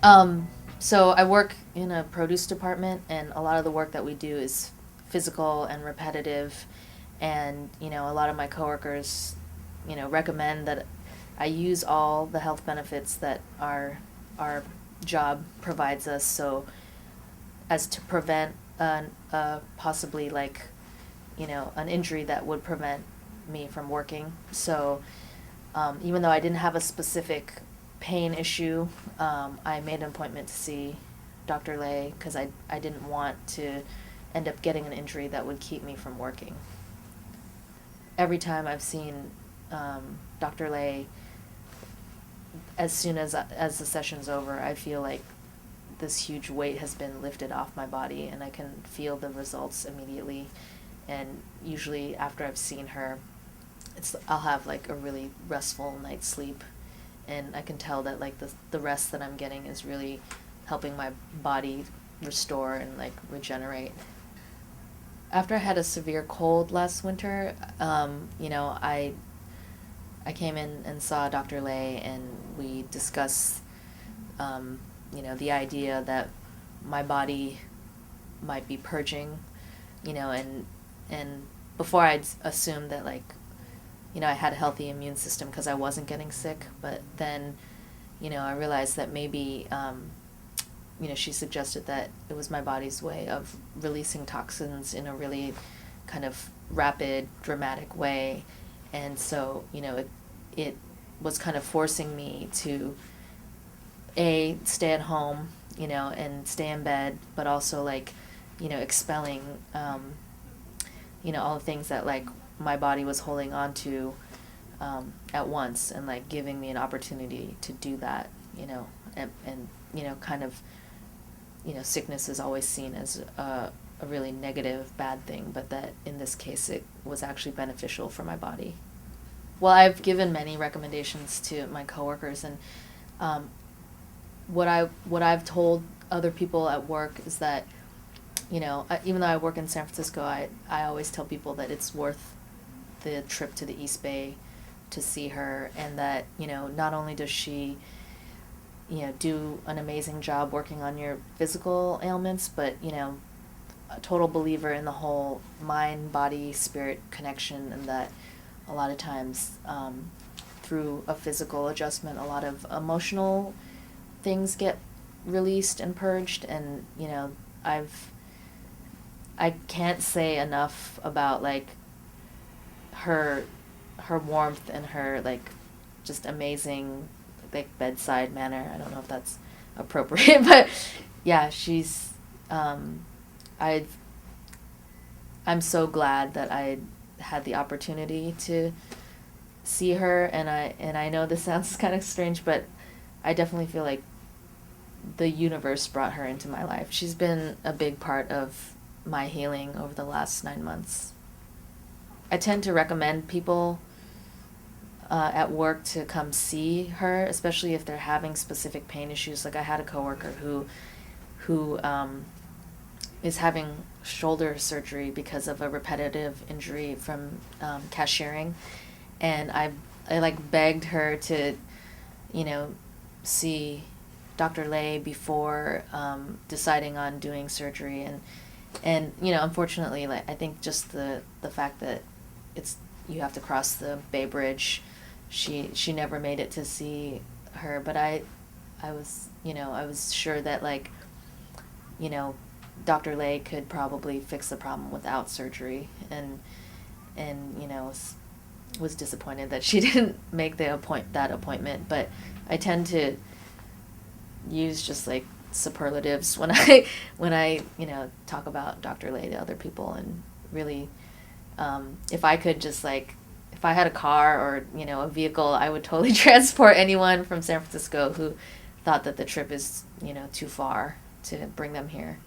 Um, so I work in a produce department, and a lot of the work that we do is physical and repetitive. And a lot of my coworkers, recommend that I use all the health benefits that our job provides us, so as to prevent possibly like an injury that would prevent me from working. So even though I didn't have a specific pain issue, I made an appointment to see Dr. Lay because I didn't want to end up getting an injury that would keep me from working. Every time I've seen Dr. Lay, as soon as the session's over, I feel like this huge weight has been lifted off my body, and I can feel the results immediately. And usually after I've seen her, I'll have like a really restful night's sleep, and I can tell that like the rest that I'm getting is really helping my body restore and like regenerate. After I had a severe cold last winter, I came in and saw Dr. Lay, and we discussed, the idea that my body might be purging, and before I'd assumed that like, I had a healthy immune system because I wasn't getting sick, but then, I realized that maybe, she suggested that it was my body's way of releasing toxins in a really kind of rapid, dramatic way. And so, it was kind of forcing me to, stay at home, and stay in bed, but also like, expelling, all the things that like my body was holding on to at once, and like giving me an opportunity to do that, and kind of, sickness is always seen as a really negative, bad thing, but that in this case it was actually beneficial for my body. Well, I've given many recommendations to my coworkers, and what I've told other people at work is that, even though I work in San Francisco, I always tell people that it's worth the trip to the East Bay to see her, and that, not only does she, do an amazing job working on your physical ailments, but, a total believer in the whole mind, body, spirit connection, and that a lot of times, through a physical adjustment, a lot of emotional things get released and purged, and, I can't say enough about like her warmth and her like just amazing like bedside manner. I don't know if that's appropriate, but yeah, she's I'm so glad that I had the opportunity to see her, and I know this sounds kind of strange, but I definitely feel like the universe brought her into my life. She's been a big part of my healing over the last 9 months. I tend to recommend people at work to come see her, especially if they're having specific pain issues. Like I had a coworker who is having shoulder surgery because of a repetitive injury from cashiering, and I like begged her to, see Dr. Lay before deciding on doing surgery, and unfortunately, like I think just the fact that you have to cross the Bay Bridge, she never made it to see her, but I was sure that like Dr. Lay could probably fix the problem without surgery, and was disappointed that she didn't make that appointment, but I tend to use just like superlatives when I talk about Dr. Lay to other people, and really if I could just like, if I had a car or a vehicle, I would totally transport anyone from San Francisco who thought that the trip is too far to bring them here.